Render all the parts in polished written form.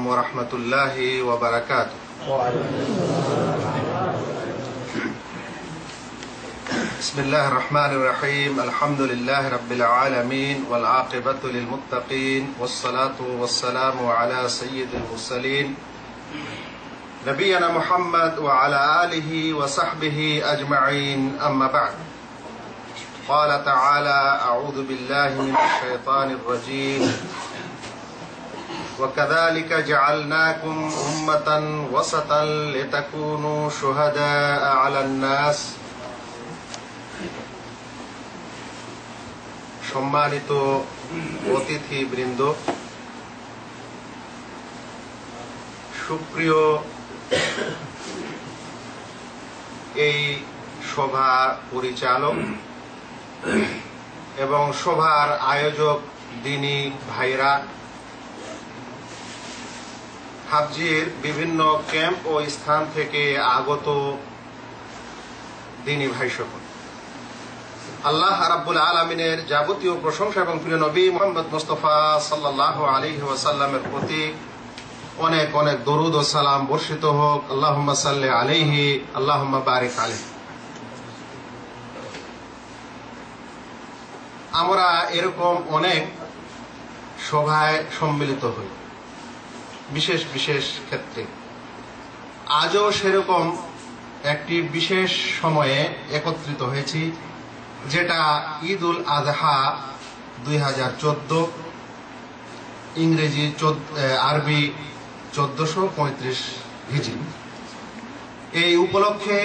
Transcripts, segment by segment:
ورحمة الله وبركاته. بسم الله الرحمن الرحيم. الحمد لله رب العالمين والعاقبة للمتقين والصلاة والسلام على سيد المرسلين نبينا محمد وعلى آله وصحبه أجمعين. أما بعد، قال تعالى: أعوذ بالله من الشيطان الرجيم. وكذلك جعلناكم أمة وسطا لتكونوا شهداء على الناس. সম্মানিত অতিথিবৃন্দ, সুপ্রিয় এই সভা পরিচালক এবং সভার আয়োজক দিনী ভাইরা, হাফজির বিভিন্ন ক্যাম্প ও স্থান থেকে আগত দিনী ভাই সকল, আল্লাহ রাব্বুল আলামিনের যাবতীয় প্রশংসা এবং প্রিয় নবী মুহাম্মদ মুস্তাফা সাল্লাল্লাহু আলাইহি ওয়াসাল্লামের প্রতি অনেক অনেক দরুদ ও সালাম বর্ষিত হোক। আল্লাহুম্মা সাল্লি আলাইহি, আল্লাহুম্মা বারিক আলাইহি। আমরা এরকম অনেক সভায় সম্মিলিত হই বিশেষ বিশেষ ক্ষেত্রে। আজও সেরকম একটি বিশেষ সময়ে একত্রিত হয়েছি, যেটা ঈদ উল আযহা 2014, ইংরেজি আরবি 1435 হিজরি। এই উপলক্ষে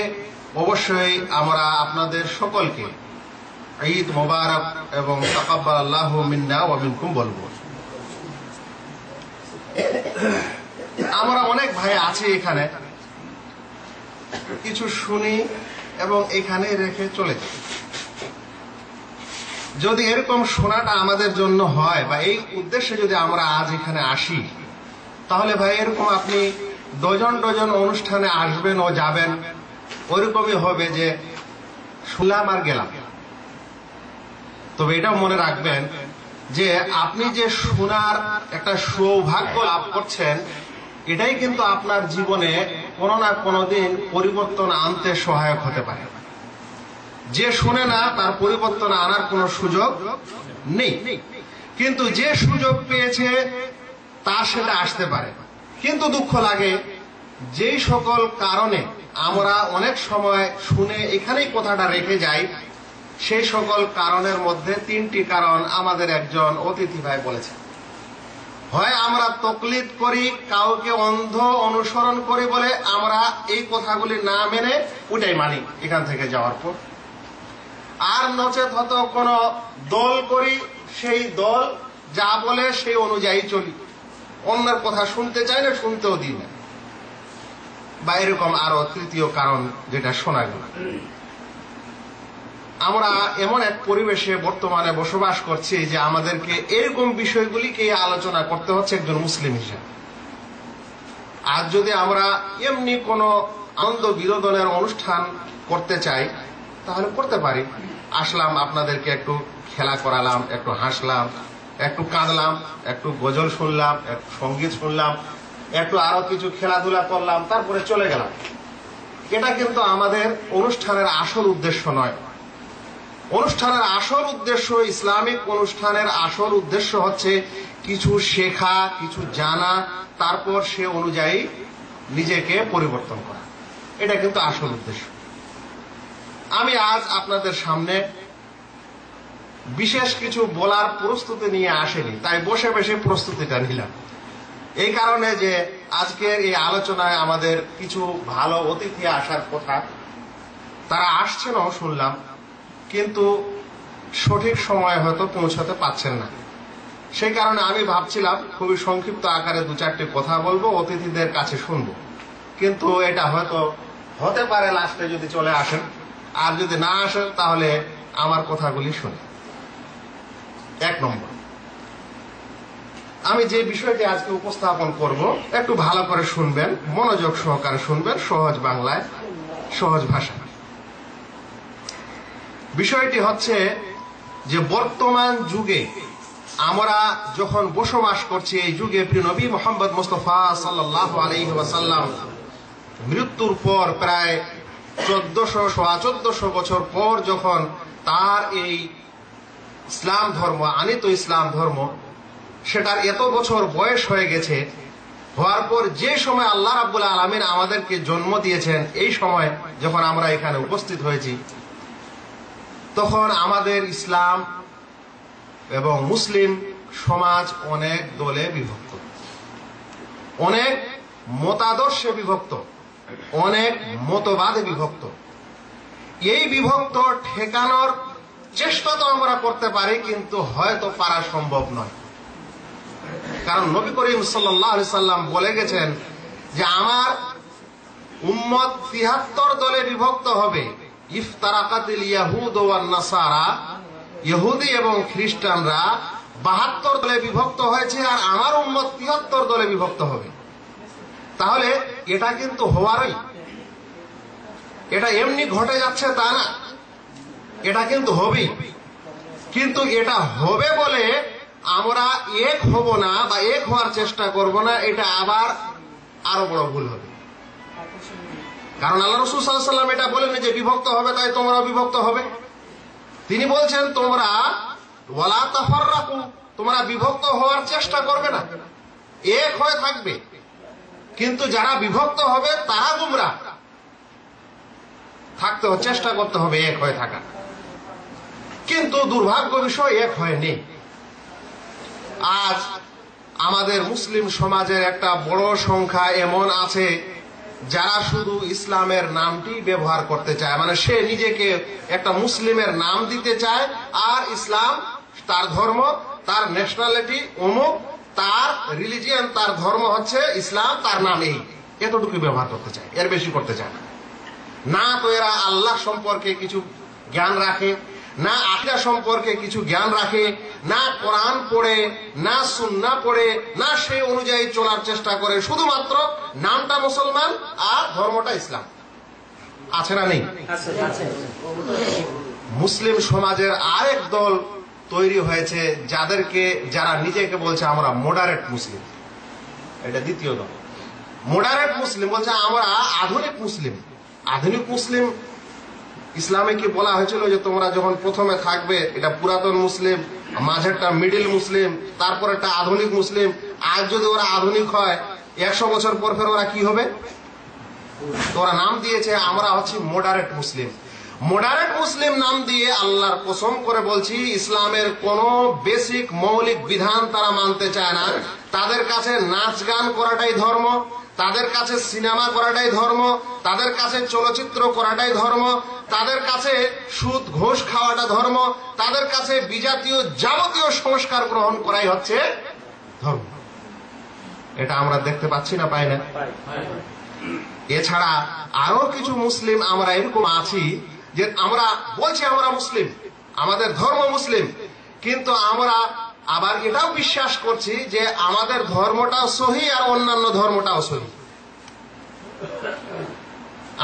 অবশ্যই আমরা আপনাদের সকলকে ঈদ মোবারক এবং তাকাব্বালাল্লাহু মিন্না ওয়া মিনকুম বলবো। আমরা অনেক ভাই আছি এখানে, কিছু শুনি এবং এখানে রেখে চলে যাই। যদি এরকম শোনাটা আমাদের জন্য হয় বা এই উদ্দেশ্যে যদি আমরা আজ এখানে আসি, তাহলে ভাই এরকম আপনি ডজন ডজন অনুষ্ঠানে আসবেন ও যাবেন, ওইরকমই হবে যে শুনলাম আর গেলাম। তবে এটাও মনে রাখবেন যে আপনি যে শোনার একটা সৌভাগ্য লাভ করছেন, এটাই কিন্তু আপনার জীবনে কোনো না কোনো দিন পরিবর্তন আনতে সহায়ক হতে পারে। যে শুনে না, তার পরিবর্তন আনার কোনো সুযোগ নেই, কিন্তু যে সুযোগ পেয়েছে তার সেটা আসতে পারে। কিন্তু দুঃখ লাগে, যেই সকল কারণে আমরা অনেক সময় শুনে এখানেই কথাটা রেখে যাই, সেই সকল কারণের মধ্যে 3টি কারণ আমাদের একজন অতিথি ভাই বলেছেন। হয় আমরা তকলিদ করি, কাউকে অন্ধ অনুসরণ করি বলে আমরা এই কথাগুলি না মেনে ওটাই মানি এখান থেকে যাওয়ার পর। আর নচেত হয়তো কোনো দল করি, সেই দল যা বলে সেই অনুযায়ী চলি, অন্যের কথা শুনতে চাই না, শুনতেও দিই না, বা এরকম আরো 3য় কারণ যেটা শোনা গেল। আমরা এমন এক পরিবেশে বর্তমানে বসবাস করছি যে আমাদেরকে এরকম বিষয়গুলিকে আলোচনা করতে হচ্ছে একজন মুসলিম হিসেবে। আজ যদি আমরা এমনি কোনো আনন্দ বিনোদনের অনুষ্ঠান করতে চাই, তাহলে করতে পারি। আসলাম, আপনাদেরকে একটু খেলা করালাম, একটু হাসলাম, একটু কাঁদলাম, একটু গজল শুনলাম, একটু সঙ্গীত শুনলাম, একটু আরো কিছু খেলাধুলা করলাম, তারপরে চলে গেলাম। এটা কিন্তু আমাদের অনুষ্ঠানের আসল উদ্দেশ্য নয়। অনুষ্ঠানের আসল উদ্দেশ্য, ইসলামিক অনুষ্ঠানের আসল উদ্দেশ্য হচ্ছে কিছু শেখা, কিছু জানা, তারপর সে অনুযায়ী নিজেকে পরিবর্তন করা। এটা কিন্তু আসল উদ্দেশ্য। আমি আজ আপনাদের সামনে বিশেষ কিছু বলার প্রস্তুতি নিয়ে আসেনি, তাই বসে বসে প্রস্তুতিটা নিলাম। এই কারণে যে আজকের এই আলোচনায় আমাদের কিছু ভালো অতিথি আসার কথা, তারা আসছেনও শুনলাম, কিন্তু সঠিক সময়ে হয়তো পৌঁছাতে পারছেন না। সেই কারণে আমি ভাবছিলাম খুবই সংক্ষিপ্ত আকারে 2-4টি কথা বলবো, অতিথিদের কাছে শুনবো। কিন্তু এটা হয়তো হতে পারে লাস্টে যদি চলে আসেন, আর যদি না আসেন তাহলে আমার কথাগুলি শুনে। 1 নম্বর, আমি যে বিষয়টি আজকে উপস্থাপন করব একটু ভালো করে শুনবেন, মনোযোগ সহকারে শুনবেন, সহজ বাংলায়, সহজ ভাষায়। বিষয়টি হচ্ছে যে বর্তমান যুগে আমরা যখন বসবাস করছি এই যুগে, প্রিয় নবী মুহাম্মদ মুস্তাফা সাল্লাল্লাহু আলাইহি ওয়াসাল্লাম মৃত্যুর পর প্রায় 1400 বছর পর যখন তার এই ইসলাম ধর্ম, আনিত ইসলাম ধর্ম, সেটার এত বছর বয়স হয়ে গেছে, হওয়ার পর যে সময় আল্লাহ রাব্বুল আলামিন আমাদেরকে জন্ম দিয়েছেন, এই সময় যখন আমরা এখানে উপস্থিত হয়েছি, তখন আমাদের ইসলাম এবং মুসলিম সমাজ অনেক দলে বিভক্ত, অনেক মতাদর্শে বিভক্ত, অনেক মতবাদে বিভক্ত। এই বিভক্ত ঠেকানোর চেষ্টা তো আমরা করতে পারি, কিন্তু হয়তো পারা সম্ভব নয়। কারণ নবী করিম সাল্লাল্লাহু আলাইহি সাল্লাম বলে গেছেন যে আমার উম্মত ৭৩ দলে বিভক্ত হবে। ইফতারাকাতিল ইয়াহুদ ওয়ান নাসারা, ইহুদি এবং খ্রিস্টানরা ৭২ দলে বিভক্ত হয়েছে, আর আমার উম্মত ৭৩ দলে বিভক্ত হবে। তাহলে এটা কিন্তু হওয়ারই, এটা এমনি ঘটে যাচ্ছে তা না, এটা কিন্তু হবেই। কিন্তু এটা হবে বলে আমরা এক হব না বা এক হওয়ার চেষ্টা করব না, এটা আবার আরো বড় ভুল হবে। কারণ আল্লাহ রাসূল সাল্লাল্লাহু আলাইহি ওয়াসাল্লাম এটা বলেন যে বিভক্ত হবে তাই তোমরাও বিভক্ত হবে। তিনি বলছেন তোমরা ওয়ালা তাফাররাকু, তোমরা বিভক্ত হওয়ার চেষ্টা করবে না, এক হয়ে থাকবে। কিন্তু যারা বিভক্ত হবে তারা গুমরাহ, থাকতে চেষ্টা করতে হবে এক হয়ে থাকা। কিন্তু দুর্ভাগ্য বিষয় এক হয়ে নেই। আজ আমাদের মুসলিম সমাজের একটা বড় সংখ্যা এমন আছে যারা শুধু ইসলামের নামটি ব্যবহার করতে চায়, মানে সে নিজেকে একটা মুসলিমের নাম দিতে চায়, আর ইসলাম তার ধর্ম, তার ন্যাশনালিটি অমুক, তার রিলিজিয়ান, তার ধর্ম হচ্ছে ইসলাম, তার নাম এই, এতটুকু ব্যবহার করতে চায়, এর বেশি করতে চায় না। না তো এরা আল্লাহ সম্পর্কে কিছু জ্ঞান রাখে, না আকীদা সম্পর্কে কিছু জ্ঞান রাখে, না কোরআন পড়ে, না সুন্নাহ পড়ে, না সেই অনুযায়ী চলার চেষ্টা করে, শুধুমাত্র নামটা মুসলমান আর ধর্মটা ইসলাম। আছে না নেই? মুসলিম সমাজের আরেক দল তৈরি হয়েছে যারা নিজেকে বলছে আমরা মডারেট মুসলিম। এটা দ্বিতীয় দল। মডারেট মুসলিম বলছে আমরা আধুনিক মুসলিম। আধুনিক মুসলিম ইসলামে কি বলা হয়েছিল যে তোমরা যখন প্রথমে থাকবে এটা পুরাতন মুসলিম, মাঝেরটা মিডিল মুসলিম, তারপরেটা আধুনিক মুসলিম। আজ যদি ওরা আধুনিক হয় 100 বছর পর ফের ওরা কি হবে? ওরা নাম দিয়েছে আমরা হচ্ছি মডারেট মুসলিম। মডারেট মুসলিম নাম দিয়ে আল্লাহর কসম করে বলছি ইসলামের কোন বেসিক মৌলিক বিধান তারা মানতে চায় না। তাদের কাছে নাচ গান করাটাই ধর্ম, তাদের কাছে সিনেমা করাটাই ধর্ম, তাদের কাছে চলচ্চিত্র করাটাই ধর্ম, তাদের কাছে সুদ ঘুষ খাওয়াটা ধর্ম, তাদের কাছে বিজাতীয় যাবতীয় সংস্কার গ্রহণ করাই হচ্ছে ধর্ম। এটা আমরা দেখতে পাচ্ছি না, পাই না? এছাড়া আরো কিছু মুসলিম আমরা এরকম আছি যে আমরা বলছি আমরা মুসলিম, আমাদের ধর্ম মুসলিম, কিন্তু আমরা আবার এটাও বিশ্বাস করছি যে আমাদের ধর্মটাও সহি আর অন্যান্য ধর্মটাও সহি।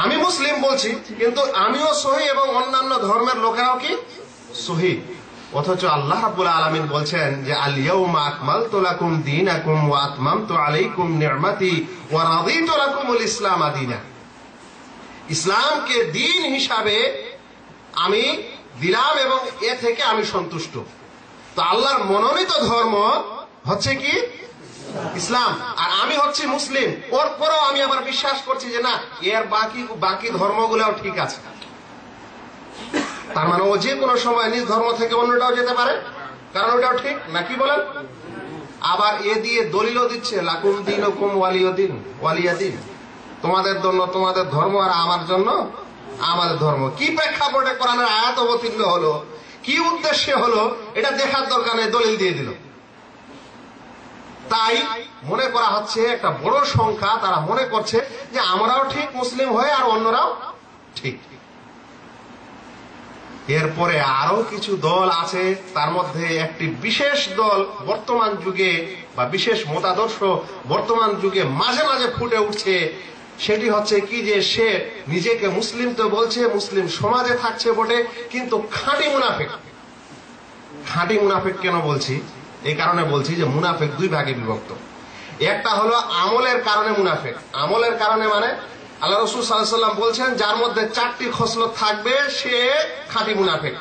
আমি মুসলিম বলছি কিন্তু আমিও সহি এবং অন্যান্য ধর্মের লোকেরাও কি সহি। অথচ আল্লাহ রাব্বুল আলামিন বলছেন যে আল ইয়াউমা আকমালতু লাকুম দীনাকুম ওয়া আতমামতু আলাইকুম নি'মাতি ওয়া রাদিতু লাকুমুল ইসলাম দীনা। ইসলামকে দিন হিসাবে আমি দিলাম এবং এ থেকে আমি সন্তুষ্ট। তো আল্লাহর মনোনীত ধর্ম হচ্ছে কি? ইসলাম। আর আমি হচ্ছি মুসলিম। ওর পরেও আমি আবার বিশ্বাস করছি যে না, এর বাকি ধর্মগুলোও ঠিক আছে। তার মানে ও যে কোনো সময় নিজ ধর্ম থেকে অন্যটাও যেতে পারে, কারণ ওটাও ঠিক নাকি বলেন? আবার এ দিয়ে দলিলও দিচ্ছে লাকুম দীনুকুম ওয়ালিয়া দিন, তোমাদের জন্য তোমাদের ধর্ম আর আমার জন্য আমাদের ধর্ম। কি প্রেক্ষাপটে কোরআনের আয়াত অবতীর্ণ হলো, কি উদ্দেশ্যে হলো, এটা দেখার দরকার নেই, দলিল দিয়ে দিল। তাই মনে করা হচ্ছে একটা বড় সংখ্যা তারা মনে করছে যে আমরাও ঠিক মুসলিম হয়ে আর অন্যরাও ঠিক। এরপরে আরো কিছু দল আছে, তার মধ্যে একটি বিশেষ দল বর্তমান যুগে বা বিশেষ মতাদর্শ বর্তমান যুগে মাঝে মাঝে ফুটে উঠছে। সেটি হচ্ছে কি যে সে নিজেকে মুসলিম তো বলছে, মুসলিম সমাজে থাকছে বটে, কিন্তু খাঁটি মুনাফিক। খাঁটি মুনাফিক কেন বলছি? এই কারণে বলছি যে মুনাফিক দুই ভাগে বিভক্ত। একটা হলো আমলের কারণে মুনাফিক। আমলের কারণে মানে আল্লাহ রাসূল সাল্লাল্লাহু আলাইহি ওয়াসাল্লাম বলছেন যার মধ্যে 4টি খসলত থাকবে সে খাঁটি মুনাফিক।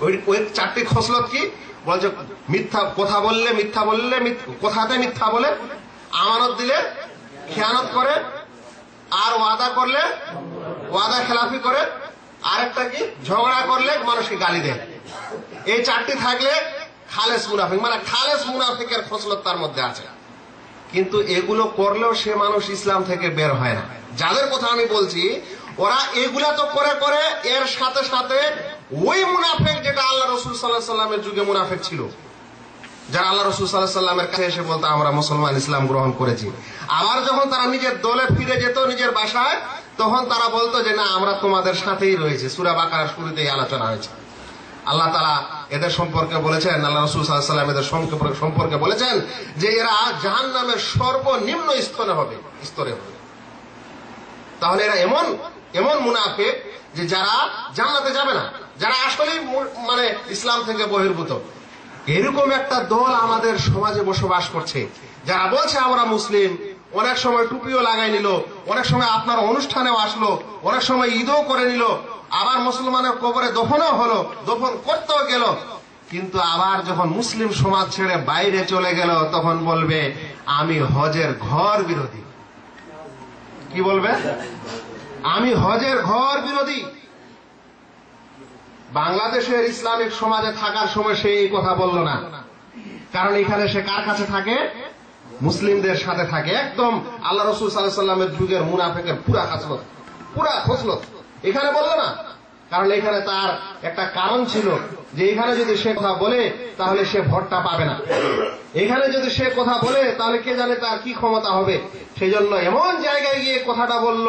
ওই 4টি খসলত কি বলছে? মিথ্যা কথা বললে মিথ্যা বললে, কথাতে মিথ্যা বলে, আমানত দিলে খেয়ানত করে, আর ওয়াদা করলে ওয়াদা খেলাফি করে, আরেকটা কি ঝগড়া করলে মানুষকে গালি দেয়। এই 4টি থাকলে খালেস মুনাফিক, মানে খালেস মুনাফিকের খসলত তার মধ্যে আছে। কিন্তু এগুলো করলেও সে মানুষ ইসলাম থেকে বের হয় না। যাদের কথা আমি বলছি ওরা এগুলা তো করে করে এর সাথে সাথে ওই মুনাফিক যেটা আল্লাহ রাসূল সাল্লাল্লাহু আলাইহি ওয়াসাল্লামের যুগে মুনাফিক ছিল, যারা আল্লাহ রাসূল সাল্লাল্লাহু আলাইহি ওয়াসাল্লামের কাছে এসে বলতো আমরা মুসলমান, ইসলাম গ্রহণ করেছি, আবার যখন তারা নিজের দলে ফিরে যেত নিজের বাসায়, তখন তারা বলতো যে না আমরা তোমাদের সাথেই রয়েছে। সূরা বাকারার শুরুতেই আলোচনা হয়েছে। আল্লাহ তাআলা এদের সম্পর্কে বলেছেন, আল্লাহ রাসূল সাল্লাল্লাহু আলাইহি ওয়াসাল্লাম এদের সম্পর্কে বলেছেন যে এরা জাহান্নামের সর্বনিম্ন স্তরে হবে। তাহলে এরা এমন এমন মুনাফিক যে যারা জান্নাতে যাবে না, যারা আসলেই মানে ইসলাম থেকে বহির্ভূত। এরকম একটা দল আমাদের সমাজে বসবাস করছে, যারা বলছে আমরা মুসলিম, অনেক সময় টুপিও লাগাই নিল, অনেক সময় আপনার অনুষ্ঠানেও আসলো, অনেক সময় ঈদও করে নিল, আবার মুসলমানের কবরে দফনও হলো, দফন করতেও গেল, কিন্তু আবার যখন মুসলিম সমাজ ছেড়ে বাইরে চলে গেল তখন বলবে আমি হজের ঘর বিরোধী। কি বলবে? আমি হজের ঘর বিরোধী। বাংলাদেশের ইসলামিক সমাজে থাকার সময় সে এই কথা বলল না, কারণ এখানে সে কার কাছে থাকে? মুসলিমদের সাথে থাকে। একদম আল্লাহ রাসূল সাল্লাল্লাহু আলাইহি ওয়াসাল্লামের যুগের মুনাফিকের পুরা খসলত এখানে বলল না, কারণ এখানে তার একটা কারণ ছিল যে এখানে যদি সে কথা বলে তাহলে সে ভোটটা পাবে না, এখানে যদি সে কথা বলে তাহলে কে জানে তার কি ক্ষমতা হবে। সেই জন্য এমন জায়গায় গিয়ে কথাটা বলল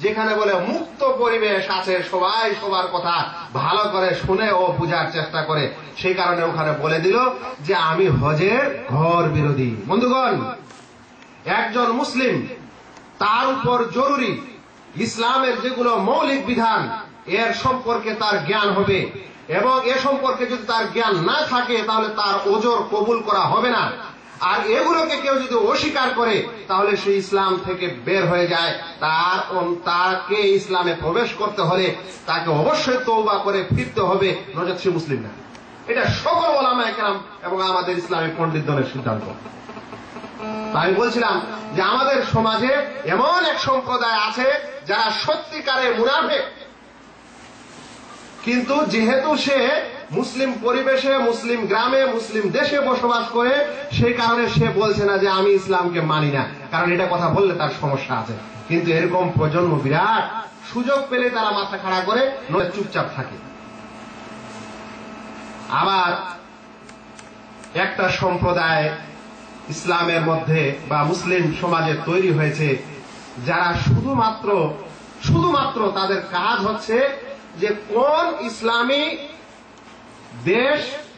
যেখানে বলে মুক্ত পরিবেশ আছে, সবাই সবার কথা ভালো করে শুনে ও বুঝার চেষ্টা করে। সেই কারণে ওখানে বলে দিল যে আমি হজের ঘর বিরোধী। বন্ধুগণ, একজন মুসলিম তার উপর জরুরি ইসলামের যেগুলো মৌলিক বিধান এর সম্পর্কে তার জ্ঞান হবে, এবং এ সম্পর্কে যদি তার জ্ঞান না থাকে তাহলে তার ওজর কবুল করা হবে না। আর এগুলোকে কেউ যদি অস্বীকার করে তাহলে সে ইসলাম থেকে বের হয়ে যায়। তাকে ইসলামে প্রবেশ করতে হলে তাকে অবশ্যই তওবা করে ফিরতে হবে, নচেৎ সে মুসলিম না। এটা সকল উলামায়ে কেরাম এবং আমাদের ইসলামী পণ্ডিতগণের সিদ্ধান্ত। আমি বলছিলাম যে আমাদের সমাজে এমন এক সম্প্রদায় আছে যারা সত্যিকারের মুনাফিক, কিন্তু যেহেতু সে মুসলিম পরিবেশে, মুসলিম গ্রামে, মুসলিম দেশে বসবাস করে, সেই কারণে সে বলছে না যে আমি ইসলামকে মানি না, কারণ এটা কথা বললে তার সমস্যা আছে। কিন্তু এরকম প্রজন্ম বিরাট, সুযোগ পেলে তারা মাথা খাড়া করে, নয় চুপচাপ থাকে। আবার একটা সম্প্রদায় ইসলামের মধ্যে বা মুসলিম সমাজে তৈরি হয়েছে যারা শুধুমাত্র তাদের কাজ হচ্ছে যে কোন ইসলামী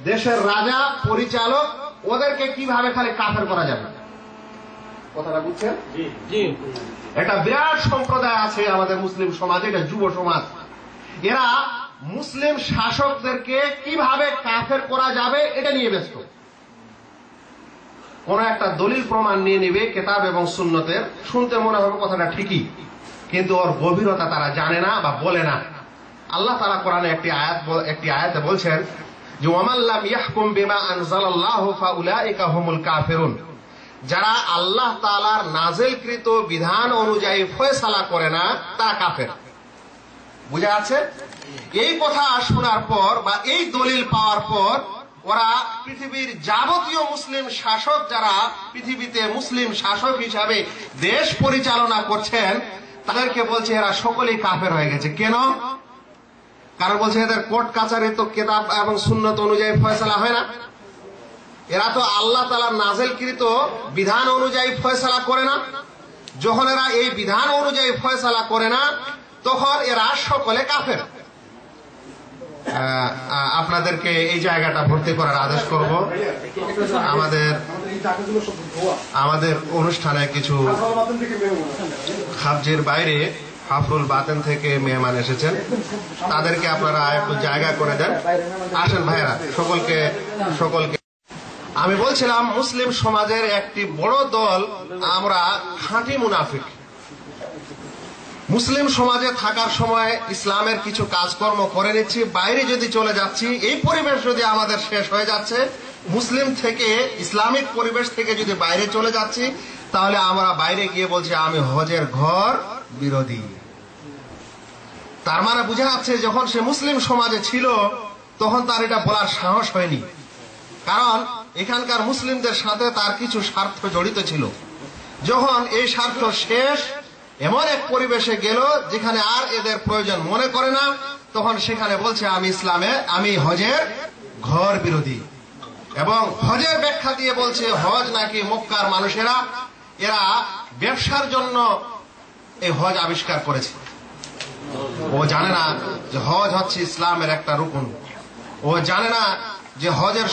দেশের রাজা পরিচালক ওদেরকে কিভাবে খালি কাফের করা যাবে। কথাটা বুঝছেন? একটা বিরাট সম্প্রদায় আছে আমাদের মুসলিম সমাজে, এটা যুব সমাজ। এরা মুসলিম শাসকদেরকে কিভাবে কাফের করা যাবে এটা নিয়ে ব্যস্ত। কোন একটা দলিল প্রমাণ নিয়ে নেবে কিতাব এবং সুন্নতের, শুনতে মনে হবে কথাটা ঠিকই, কিন্তু ওর গভীরতা তারা জানে না বা বলে না। আল্লাহ তাআলা কোরআনে একটি আয়াতে বলছেন যে ওয়ামান লাম ইয়াহকুম বিমা আনজালাল্লাহু ফাউলাইকা হুমুল কাফিরুন, যারা আল্লাহ তাআলার নাযিলকৃত বিধান অনুযায়ী ফয়সালা করে না তারা কাফের। বুঝা আছে? এই কথা শোনার পর বা এই দলিল পাওয়ার পর ওরা পৃথিবীর যাবতীয় মুসলিম শাসক, যারা পৃথিবীতে মুসলিম শাসক হিসাবে দেশ পরিচালনা করছেন, তাদেরকে বলছে এরা সকলেই কাফের হয়ে গেছে। কেন? কারণ বলছে এদের কোর্ট কাচারে তো কিতাব এবং সুন্নত অনুযায়ী ফয়সালা হয় না, এরা তো আল্লাহ তাআলার নাযিলকৃত বিধান অনুযায়ী ফয়সালা করে না। যখন এরা এই বিধান অনুযায়ী ফয়সালা করে না তখন এরা সকলে কাফের। আপনাদেরকে এই জায়গাটা ভর্তি করার আদেশ করব। আমাদের অনুষ্ঠানে কিছু খাবজির বাইরে হাফরুল বাতেন থেকে মেহমান এসেছেন, তাদেরকে আপনারা একটু জায়গা করে দেন। আসেন ভাইরা, সকলকে আমি বলছিলাম মুসলিম সমাজের একটি বড় দল আমরা খাঁটি মুনাফিক। মুসলিম সমাজে থাকার সময় ইসলামের কিছু কাজকর্ম করে নিচ্ছি, বাইরে যদি চলে যাচ্ছি, এই পরিবেশ যদি আমাদের শেষ হয়ে যাচ্ছে, মুসলিম থেকে ইসলামিক পরিবেশ থেকে যদি বাইরে চলে যাচ্ছি, তাহলে আমরা বাইরে গিয়ে বলছি আমি হজের ঘর বিরোধী। তার মানে বোঝা যাচ্ছে যখন সে মুসলিম সমাজে ছিল তখন তার এটা বলার সাহস হয়নি, কারণ এখানকার মুসলিমদের সাথে তার কিছু স্বার্থ জড়িত ছিল। যখন এই স্বার্থ শেষ, এমন এক পরিবেশে গেল যেখানে আর এদের প্রয়োজন মনে করে না, তখন সেখানে বলছে আমি হজের ঘর বিরোধী। এবং হজের ব্যাখ্যা দিয়ে বলছে হজ নাকি মক্কার মানুষেরা এরা ব্যবসার জন্য এই হজ আবিষ্কার করেছে। ও জানে না যে হজ হচ্ছে ইসলামের একটা রুকন। ও জানে না যে হজের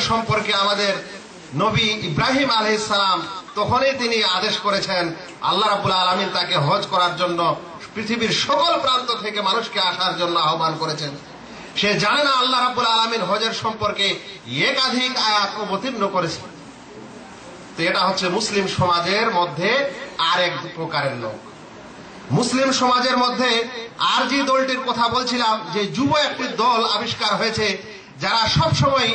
সম্পর্কে আমাদের নবী ইব্রাহিম আলাইহিস সালাম তখনই তিনি আদেশ করেছেন, আল্লাহ রাব্বুল আলামিন তাকে হজ করার জন্য পৃথিবীর সকল প্রান্ত থেকে মানুষকে আসার জন্য আহ্বান করেছেন। সে জানে না আল্লাহ রাব্বুল আলামিন হজের সম্পর্কে একাধিক আয়াত অবতীর্ণ করেছে। তো এটা হচ্ছে মুসলিম সমাজের মধ্যে আরেক প্রকারের লোক। মুসলিম সমাজের মধ্যে আর যে দলটির কথা বলছিলাম, যে যুব একটি দল আবিষ্কার হয়েছে, যারা সব সময়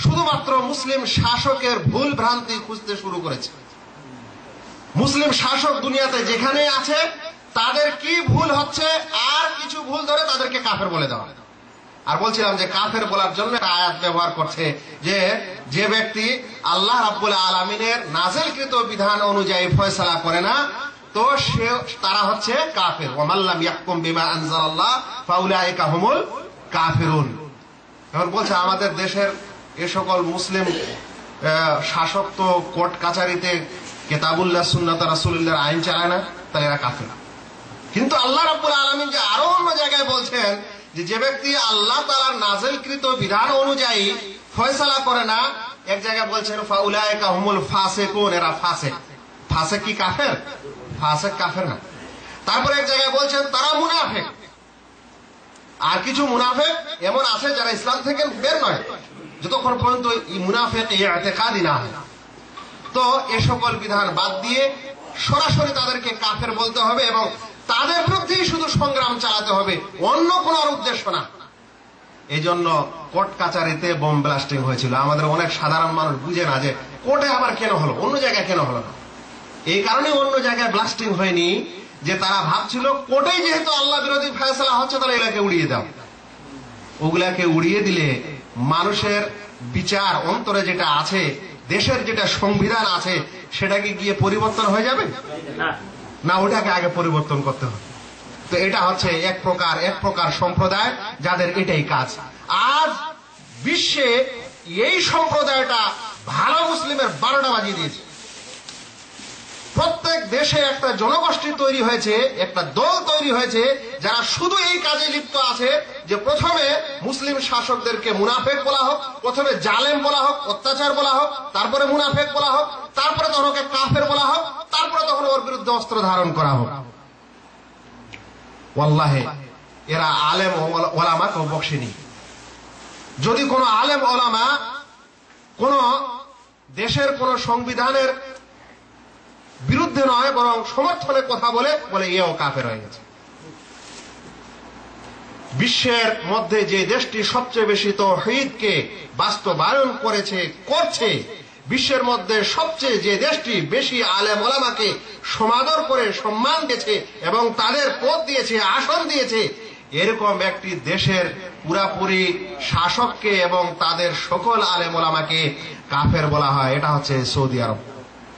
শুধুমাত্র মুসলিম শাসকের ভুল ভ্রান্তি খুঁজতে শুরু করেছে। মুসলিম শাসক দুনিয়াতে যেখানে আছে তাদের কি ভুল হচ্ছে আর কিছু ভুল ধরে তাদেরকে কাফের বলে দেওয়া। আর বলছিলাম যে কাফের বলার জন্য একটা আয়াত ব্যবহার করছে, যে ব্যক্তি আল্লাহ রাব্বুল আলামিনের নাযিলকৃত বিধান অনুযায়ী ফয়সালা করে না, তো তারা হচ্ছে কাফের। ওয়া মান লাম ইয়াহকুম বিমা আনজালাল্লাহ ফাউলাইকা হুমুল কাফিরুন। এখন বলছে আমাদের দেশের এ সকল মুসলিম শাসক তো কোর্ট কাচারিতে কিতাবুল্লাহ সুন্নাত রাসূলুল্লাহর আইন চালায় না, তাহলে এরা কাফের। কিন্তু আল্লাহ রাব্বুল আলামিন যে আরো অন্য জায়গায় বলছেন যে ব্যক্তি আল্লাহ তাআলার নাযিলকৃত বিধান অনুযায়ী ফয়সালা করে না, এক জায়গায় বলছেন ফাউলাইকা হুমুল ফাসিকুন, এরা ফাসিক। ফাসিক কি কাফের? ফাসিক কাফের না। তারপরে এক জায়গায় বলছেন তারা মুনাফিক। আর কিছু মুনাফিক এমন আছে যারা ইসলাম থেকে বের নয় যতক্ষণ পর্যন্ত এই মুনাফিক ইতিকাদি না হয়। তো এ সকল বিধান বাদ দিয়ে সরাসরি তাদেরকে কাফের বলতে হবে এবং তাদের বিরুদ্ধেই শুধু সংগ্রাম চালাতে হবে, অন্য কোনো উদ্দেশ্য না। এই জন্য কোর্ট কাচারিতে বোম ব্লাস্টিং হয়েছিল। আমাদের অনেক সাধারণ মানুষ বুঝে না যে কোর্টে আবার কেন হলো, অন্য জায়গায় কেন হলো না। এই কারণে অন্য জায়গায় ব্লাস্টিং হয়নি যে তারা ভাবছিল কোর্টেই যেহেতু আল্লাহ বিরোধী ফয়সালা হচ্ছে তাহলে এগুলাকে উড়িয়ে দাও। ওগুলাকে উড়িয়ে দিলে মানুষের বিচার অন্তরে যেটা আছে, দেশের যেটা সংবিধান আছে, সেটাকে গিয়ে পরিবর্তন হয়ে যাবে না, ওটাকে আগে পরিবর্তন করতে হবে। তো এটা হচ্ছে এক প্রকার সম্প্রদায় যাদের এটাই কাজ। আজ বিশ্বে এই সম্প্রদায়টা ভালো মুসলিমের 12টা বাজিয়ে দিয়েছে। প্রত্যেক দেশে একটা জনগোষ্ঠী তৈরি হয়েছে, একটা দল তৈরি হয়েছে যারা শুধু এই কাজে লিপ্ত আছে যে প্রথমে মুসলিম শাসকদেরকে মুনাফেক বলা হোক, প্রথমে জালেম বলা হোক, অত্যাচার বলা হোক, তারপরে মুনাফেক বলা হোক, তারপরে তখন ওকে কাফের বলা হোক, তারপরে তখন ওর বিরুদ্ধে অস্ত্র ধারণ করা হোক। ওয়াল্লাহে এরা আলেম ওলামাকেও বখশেনি। যদি কোন আলেম ওলামা কোন দেশের কোন সংবিধানের বিরুদ্ধে নয় বরং সমর্থনে কথা বলে এও কাফের হয়ে গেছে। বিশ্বের মধ্যে যে দেশটি সবচেয়ে বেশি তাওহীদকে বাস্তবায়ন করছে, বিশ্বের মধ্যে সবচেয়ে যে দেশটি বেশি আলেম ওলামাকে সমাদর করে সম্মান দিয়েছে এবং তাদের পদ দিয়েছে, আসন দিয়েছে, এরকম একটি দেশের পুরাপুরি শাসককে এবং তাদের সকল আলেম ওলামাকে কাফের বলা হয়, এটা হচ্ছে সৌদি আরব।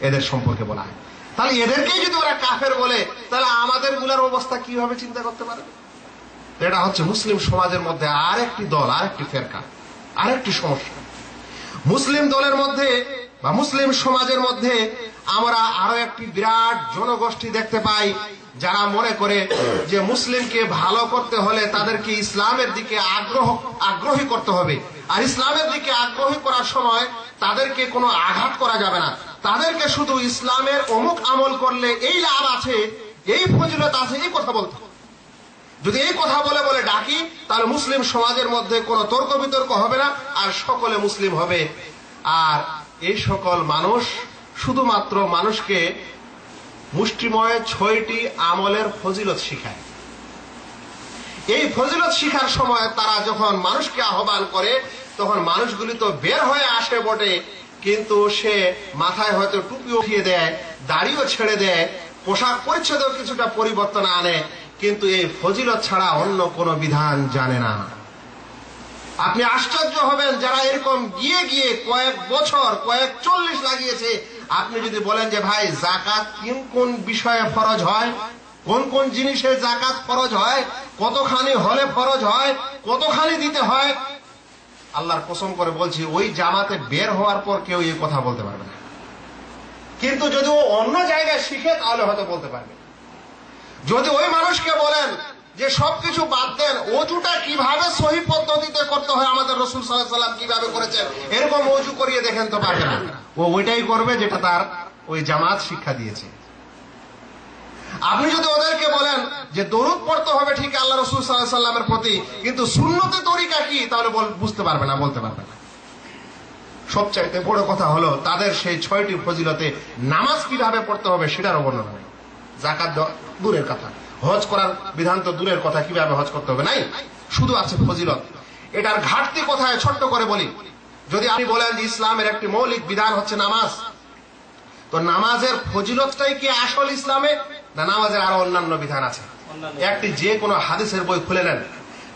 এদের সম্পর্কে বলা হয়। তাহলে এদেরকেই যদি ওরা কাফের বলে, তাহলে আমাদের গুলার অবস্থা কিভাবে চিন্তা করতে পারে? এটা হচ্ছে মুসলিম সমাজের মধ্যে আরেকটি দল, আরেকটি ফেরকা, আরেকটি সমস্যা। মুসলিম দলের মধ্যে বা মুসলিম সমাজের মধ্যে আমরা আরো একটি বিরাট জনগোষ্ঠী দেখতে পাই যারা মনে করে যে মুসলিমকে ভালো করতে হলে তাদেরকে ইসলামের দিকে আগ্রহী করতে হবে। আর ইসলামের দিকে আগ্রহী করার সময় তাদেরকে কোনো আঘাত করা যাবে না, তাদেরকে শুধু ইসলামের অমুক আমল করলে এই লাভ আছে, এই ফজিলত আছে, এই কথা বলতে হবে। যদি এই কথা বলে বলে ডাকি, তাহলে মুসলিম সমাজের মধ্যে কোনো তর্ক বিতর্ক হবে না, আর সকলে মুসলিম হবে। আর এই সকল মানুষ শুধুমাত্র মানুষকে মুষ্টিময় 6টি আমলের ফজিলত শিখায়। এই ফজিলত শিখার সময় তারা যখন মানুষকে আহ্বান করে, তখন মানুষগুলি তো বের হয়ে আসে বটে, কিন্তু সে মাথায় হয়তো টুপি উঠিয়ে দেয়, দাড়িও ছেড়ে দেয়, পোশাক পরিচ্ছদেও কিছুটা পরিবর্তন আনে, কিন্তু এই ফজিলত ছাড়া অন্য কোনো বিধান জানে না। আপনি আশ্চর্য হবেন, যারা এরকম গিয়ে গিয়ে কয়েক বছর, কয়েক 40 লাগিয়েছে, আপনি যদি বলেন যে ভাই যাকাত কোন কোন বিষয়ে ফরজ হয়, কোন কোন জিনিসে যাকাত ফরজ হয়, কতখানি হলে ফরজ হয়, কতখানি দিতে হয়, আল্লাহর কসম করে বলছি ওই জামাতে বের হওয়ার পর কেউ এই কথা বলতে পারবে না। কিন্তু যদি ও অন্য জায়গায় শিখে তাহলে হয়তো বলতে পারবে। যদি ওই মানুষকে বলেন যে সবকিছু বাদ দেন, অজুটা কিভাবে সহি পদ্ধতিতে করতে হয়, আমাদের রাসূল সাল্লাল্লাহু আলাইহি ওয়াসাল্লাম কিভাবে করেছেন, এরকম অজু করিয়ে দেখেন তো পারবে না। ও ওইটাই করবে যেটা তার ওই জামাত শিক্ষা দিয়েছে। আপনি যদি ওদেরকে বলেন যে দরুদ পড়তে হবে ঠিক আল্লাহ রাসূল সাল্লাল্লাহু আলাইহি ওয়াসাল্লামের প্রতি, কিন্তু সুন্নতে তরিকা কি, তাহলে বুঝতে পারবে না, বলতে পারবে না। সবচাইতে বড় কথা হলো তাদের সেই 6টি ফজিলতে নামাজ কিভাবে পড়তে হবে সেটারও বর্ণনা নেই। যাকাত দূরের কথা, হজ করার বিধান তো দূরের কথা, কিভাবে হজ করতে হবে নাই, শুধু আছে ফজিলত। এটার ঘাটতি কোথায় ছোট্ট করে বলি। যদি আপনি বলেন যে ইসলামের একটি মৌলিক বিধান হচ্ছে নামাজ, তো নামাজের ফজিলতটাই কি আসল ইসলামে, না নামাজের আরো অন্যান্য বিধান আছে? একটি যে কোনো হাদিসের বই খুলে নেন,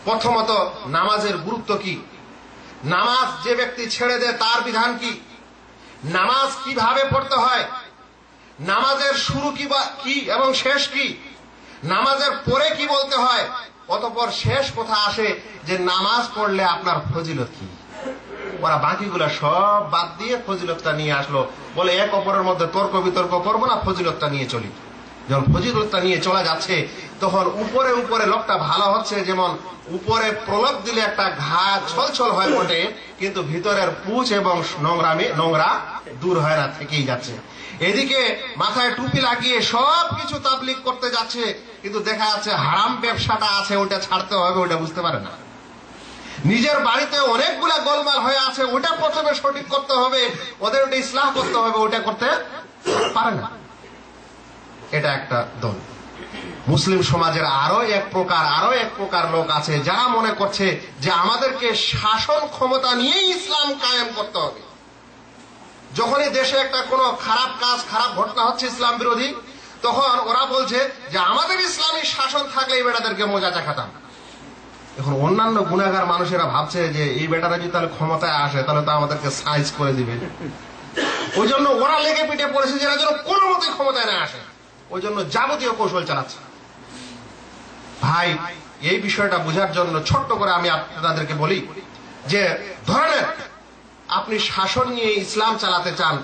প্রথমত নামাজের গুরুত্ব কি, নামাজ যে ব্যক্তি ছেড়ে দেয় তার বিধান কি, নামাজ কিভাবে পড়তে হয়, নামাজের শুরু কি এবং শেষ কি, নামাজের পরে কি বলতে হয়, অতঃপর শেষ কথা আসে যে নামাজ পড়লে আপনার ফজিলত কি। ওরা বাকিগুলা সব বাদ দিয়ে ফজিলতটা নিয়ে আসলো, বলে এক অপরের মধ্যে তর্ক বিতর্ক করবো না, ফজিলতটা নিয়ে চলি। যখন ফজিলতটা নিয়ে চলা যাচ্ছে, তখন উপরে উপরে লোকটা ভালো হচ্ছে, যেমন উপরে প্রলোভ দিলে একটা ঘা ছলছল হয় বটে, কিন্তু ভিতরের পুঁজ এবং নোংরা দূর হয় না, থেকেই যাচ্ছে। এদিকে মাথায় টুপি লাগিয়ে সব কিছু তাবলীগ করতে যাচ্ছে, কিন্তু দেখা যাচ্ছে হারাম ব্যবসাটা আছে, ওটা ছাড়তে হবে, ওটা বুঝতে পারে না। নিজের বাড়িতে অনেকগুলা গোলমাল হয়ে আছে, ওটা প্রথমে সঠিক করতে হবে, ওদের ওটা ইসলাহ করতে হবে, ওটা করতে পারে না। এটা একটা দল। মুসলিম সমাজের আরো এক প্রকার লোক আছে, যারা মনে করছে যে আমাদেরকে শাসন ক্ষমতা নিয়েই ইসলাম কায়েম করতে হবে। যখনই দেশে একটা কোনো খারাপ কাজ, খারাপ ঘটনা হচ্ছে ইসলাম বিরোধী, তখন ওরা বলছে যে আমাদের ইসলামী শাসন থাকলে এই বেটাদেরকে মজা চাখাতাম। এখন অন্যান্য গুনাহগার মানুষেরা ভাবছে যে এই বেটারা যদি তাহলে ক্ষমতায় আসে, তাহলে তো আমাদেরকে সাইজ করে দিবে। ওই জন্য ওরা লেগে পিঠে পড়েছে যে এরা যেন কোনো মতেই ক্ষমতায় না আসে, ওই জন্য যাবতীয় কৌশল চালাচ্ছে। ভাই, এই বিষয়টা বোঝার জন্য ছোট্ট করে আমি আপনাদেরকে বলি যে ধরেন আপনি শাসন নিয়ে ইসলাম চালাতে চান,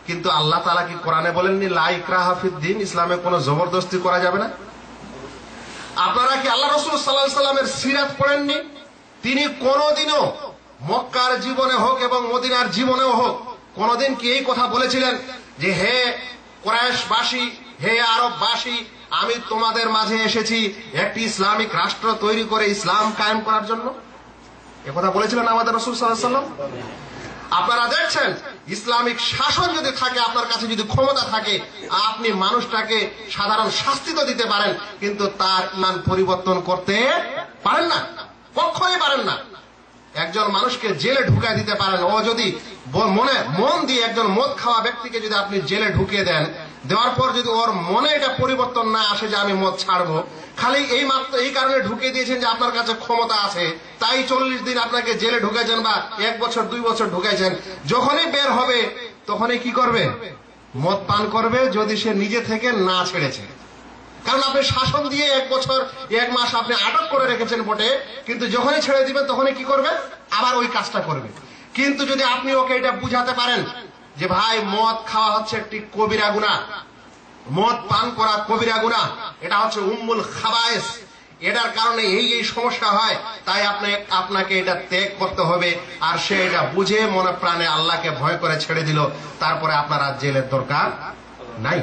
কিন্তু আল্লাহ তাআলা কি কোরআনে বলেননি লা ইকরাহা ফিদ্দিন, ইসলামে কোনো জবরদস্তি করা যাবে না? আপনারা কি আল্লাহ রাসূল সাল্লাল্লাহু আলাইহি সাল্লামের সিরাত পড়েননি? তিনি কোনদিনও মক্কার জীবনে হোক এবং মদিনার জীবনেও হোক কোনদিন কি এই কথা বলেছিলেন যে হে কুরাইশবাসী, হে আরববাসী, আমি তোমাদের মাঝে এসেছি একটি ইসলামিক রাষ্ট্র তৈরি করে ইসলাম কায়েম করার জন্য? এ কথা বলেছিলেন আমাদের রাসূল সাল্লাল্লাহু আলাইহি সাল্লাম? আপনারা দেখছেন ইসলামিক শাসন যদি থাকে, আপনার কাছে যদি ক্ষমতা থাকে, আপনি মানুষটাকে সাধারণ শাস্তি তো দিতে পারেন, কিন্তু তার ইমান পরিবর্তন করতে পারেন না, কখনোই পারেন না। একজন মানুষকে জেলে ঢুকায় দিতে পারেন, ও যদি মন দিয়ে একজন মদ খাওয়া ব্যক্তিকে যদি আপনি জেলে ঢুকিয়ে দেন, দেওয়ার পর যদি ওর মনে এটা পরিবর্তন না আসে যে আমি মদ ছাড়বো, খালি এই মাত্র এই কারণে ঢুকিয়ে দিয়েছেন যে আপনার কাছে ক্ষমতা আছে, তাই 40 দিন আপনাকে জেলে ঢুকেছেন বা 1 বছর 2 বছর ঢুকেছেন, যখনই বের হবে তখনই কি করবে? মদ পান করবে, যদি সে নিজে থেকে না ছেড়েছে। কারণ আপনি শাসন দিয়ে 1 বছর 1 মাস আপনি আটক করে রেখেছেন বটে, কিন্তু যখনই ছেড়ে দিবেন তখনই কি করবে? আবার ওই কাজটা করবে। কিন্তু যদি আপনি ওকে এটা বুঝাতে পারেন যে ভাই মদ খাওয়া হচ্ছে একটি কবিরা গুনাহ, মদ পান করা কবিরা গুনাহ, এটা হচ্ছে উম্মুল খাবায়েস, এটার কারণে এই সমস্যা হয়, তাই আপনাকে এটা ত্যাগ করতে হবে, আর সে এটা বুঝে মনে প্রাণে আল্লাহকে ভয় করে ছেড়ে দিল, তারপরে আপনার আর জেলের দরকার নাই।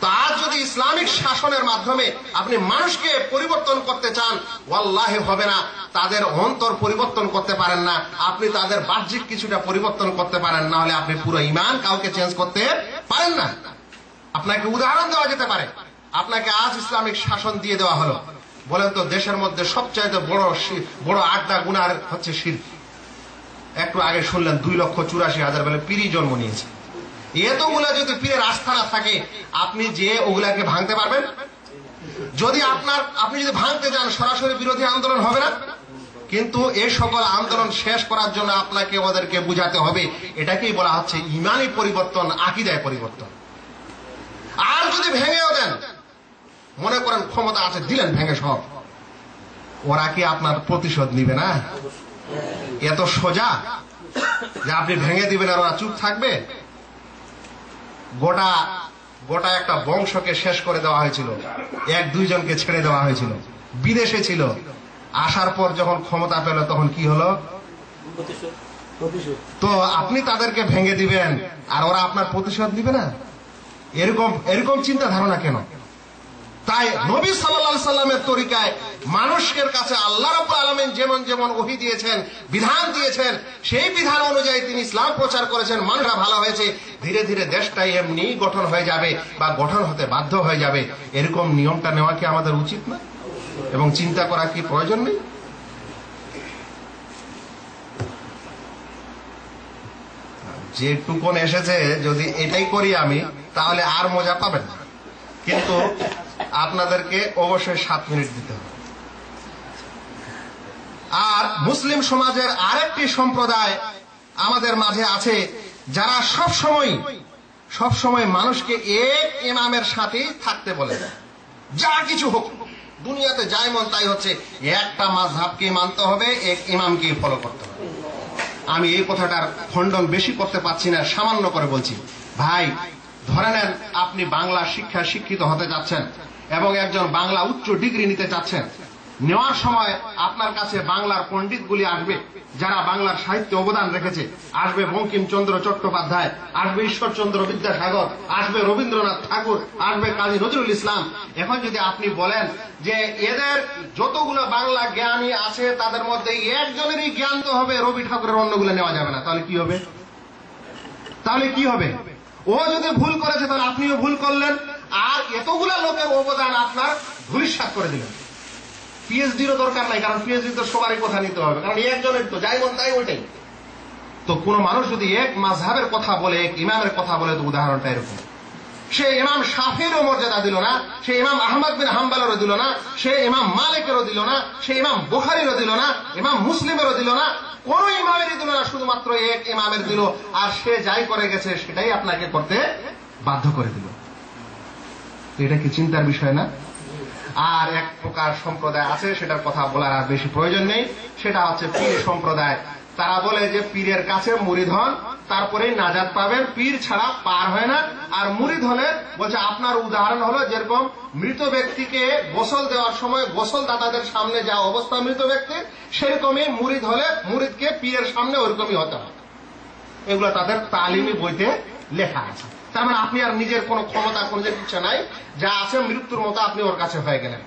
তার যদি ইসলামিক শাসনের মাধ্যমে আপনি মানুষকে পরিবর্তন করতে চান, ওয়াল্লাহি হবে না। তাদের অন্তর পরিবর্তন করতে পারেন না, আপনি তাদের বাহ্যিক কিছুটা পরিবর্তন করতে পারেন, না হলে আপনি পুরো ঈমান কাউকে চেঞ্জ করতে পারেন না। আপনাকে উদাহরণ দেওয়া যেতে পারে, আপনাকে আজ ইসলামিক শাসন দিয়ে দেওয়া হলো, বলেন তো দেশের মধ্যে সবচাইতে বড় আড্ডা গুনার হচ্ছে শিরক। একটু আগে শুনলেন 2,84,000 বলে পীরই জন্ম নিয়েছে। এতগুলা যদি পীরের আস্থা না থাকে, আপনি যে ওগুলাকে ভাঙতে পারবেন? যদি আপনি যদি ভাঙতে যান, সরাসরি বিরোধী আন্দোলন হবে না। কিন্তু এই সকল আন্দোলন শেষ করার জন্য আপনাকে ওদেরকে বুঝাতে হবে, এটাকেই বলা হচ্ছে ইমানি পরিবর্তন, আকীদায় পরিবর্তন। আর যদি ভেঙেও দেন, মনে করেন ক্ষমতা আছে, দিলেন ভেঙে সব, ওরা কি আপনার প্রতিশোধ নিবে না? এত সোজা যে আপনি ভেঙে দিবেন আর ওরা চুপ থাকবে? গোটা একটা বংশকে শেষ করে দেওয়া হয়েছিল, 1-2 জনকে ছেড়ে দেওয়া হয়েছিল, বিদেশে ছিল। আসার পর যখন ক্ষমতা পেল তখন কি হলো? তো আপনি তাদেরকে ভেঙে দিবেন আর ওরা আপনার প্রতিশোধ দিবে না? এরকম চিন্তা ধারণা কেন? তাই নবী সাল্লাল্লাহু আলাইহি সাল্লামের তরিকায় মানুষের কাছে আল্লাহ রাব্বুল আলামিন যেমন যেমন ওহী দিয়েছেন, বিধান দিয়েছেন, সেই বিধান অনুযায়ী তিনি ইসলাম প্রচার করেছেন। মানুষরা ভালো হয়েছে, ধীরে ধীরে দেশটাই এমনি গঠন হয়ে যাবে বা গঠন হতে বাধ্য হয়ে যাবে। এরকম নিয়মটা নেওয়া কি আমাদের উচিত না? এবং চিন্তা করা কি প্রয়োজন নেই? যেটুকুন এসেছে যদি এটাই করি আমি, তাহলে আর মজা পাবেন না। কিন্তু আপনাদেরকে অবশ্যই 7 মিনিট দিতে হবে। আর মুসলিম সমাজের আরেকটি সম্প্রদায় আমাদের মাঝে আছে, যারা সব সময় মানুষকে এক ইমামের সাথেই থাকতে বলে দেয়। যা কিছু হোক, দুনিয়াতে যাই মন তাই হচ্ছে, একটা মাযহাবকে মানতে হবে, এক ইমামকেই ফলো করতে হবে। আমি এই কথাটার খণ্ডন বেশি করতে পারছি না, সামান্য করে বলছি। ভাই, ধরে নেন আপনি বাংলা শিক্ষায় শিক্ষিত হতে যাচ্ছেন এবং একজন বাংলা উচ্চ ডিগ্রি নিতে চাচ্ছেন। নেওয়ার সময় আপনার কাছে বাংলার পণ্ডিতগুলি আসবে, যারা বাংলার সাহিত্যে অবদান রেখেছে। আসবে বঙ্কিমচন্দ্র চট্টোপাধ্যায়, আসবে ঈশ্বরচন্দ্র বিদ্যাসাগর, আসবে রবীন্দ্রনাথ ঠাকুর, আসবে কাজী নজরুল ইসলাম। এখন যদি আপনি বলেন যে এদের যতগুলো বাংলা জ্ঞানী আছে তাদের মধ্যে একজনেরই জ্ঞান তো হবে, রবি ঠাকুরের অন্যগুলো নেওয়া যাবে না, তাহলে কি হবে? ও যদি ভুল করেছে তাহলে আপনিও ভুল করলেন, আর এতগুলা লোকের অবদান আপনার ধূলিসাৎ করে দিলেন। পিএইচডিরও দরকার নাই, কারণ পিএইচডি তো সবারই কথা নিতে হবে, কারণ একজনের তো যাই মন তাই ওইটাই। তো কোন মানুষ যদি এক মাযহাবের কথা বলে, এক ইমামের কথা বলে, তো উদাহরণটা এরকম। সে ইমাম শাফিরও মর্যাদা দিল না, সে ইমাম আহমদ বিন হাম্বলেরও দিল না, সে ইমাম মালিকেরও দিল না, সে ইমাম বুখারীরও দিল না, ইমাম মুসলিমেরও দিল না, কোন ইমামেরই দিল না, শুধুমাত্র এক ইমামের দিল। আর সে যাই করে গেছে সেটাই আপনাকে করতে বাধ্য করে দিল। এটা কি চিন্তার বিষয় না? আর এক প্রকার সম্প্রদায় আছে, সেটার কথা বলার আর বেশি প্রয়োজন নেই, সেটা হচ্ছে পীর সম্প্রদায়। তারা বলে যে পীরের কাছে মুরিদ হন, তারপরেই নাজাত পাবেন, পীর ছাড়া পার হয় না। আর মুরিদ হলে বলছে, আপনার উদাহরণ হলো যেরকম মৃত ব্যক্তিকে গোসল দেওয়ার সময় গোসল দাতাদের সামনে যা অবস্থা মৃত ব্যক্তির, সেরকমই মুরিদ হলে মুরিদকে পীরের সামনে ওরকমই হতে হয়। এগুলো তাদের তালিমি বইতে লেখা আছে। তার মানে আপনি আর নিজের কোনো ক্ষমতা, কোনো যে ইচ্ছা নাই, যা আছে মৃত্যুর মতো আপনি ওর কাছে হয়ে গেলেন,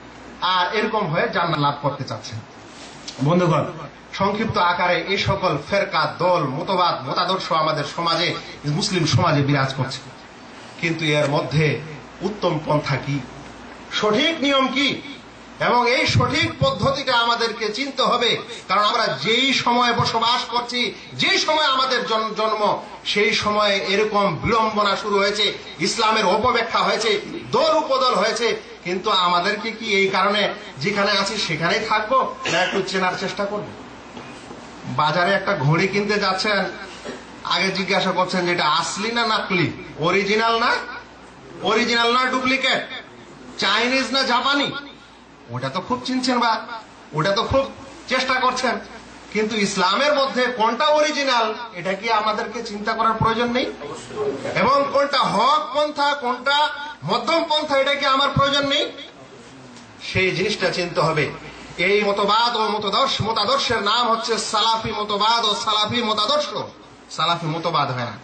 আর এরকম হয়ে জান্নাত লাভ করতে চাচ্ছেন। বন্ধুগণ, সংক্ষিপ্ত আকারে এই সকল ফেরকা, দল, মতবাদ, মতাদর্শ আমাদের সমাজে, মুসলিম সমাজে বিরাজ করছে। কিন্তু এর মধ্যে উত্তম পন্থা কি, সঠিক নিয়ম কি, এবং এই সঠিক পদ্ধতিটা আমাদেরকে চিনতে হবে। কারণ আমরা যেই সময়ে বসবাস করছি, যেই সময় আমাদের জন্ম, সেই সময়ে এরকম বিড়ম্বনা শুরু হয়েছে, ইসলামের অপব্যাখ্যা হয়েছে, দল উপদল হয়েছে। কিন্তু আমাদেরকে কি এই কারণে যেখানে আছি সেখানেই থাকবো, না একটু চেনার চেষ্টা করব? বাজারে একটা ঘড়ি কিনতে যাচ্ছেন, আগে জিজ্ঞাসা করছেন যে এটা আসলি না নাকলি, অরিজিনাল না ডুপ্লিকেট, চাইনিজ না জাপানি। ওটা তো খুব চিনছেন বা ওটা তো খুব চেষ্টা করছেন, কিন্তু ইসলামের মধ্যে কোনটা অরিজিনাল এটা কি আমাদেরকে চিন্তা করার প্রয়োজন নেই? এবং কোনটা হক পন্থা, কোনটা মধ্যম পন্থা, এটা কি আমার প্রয়োজন নেই? সেই জিনিসটা চিনতে হবে। এই মতবাদ ও মতাদর্শের নাম হচ্ছে সালাফি মতবাদ ও সালাফি মতাদর্শ। সালাফি মতবাদ হয় না,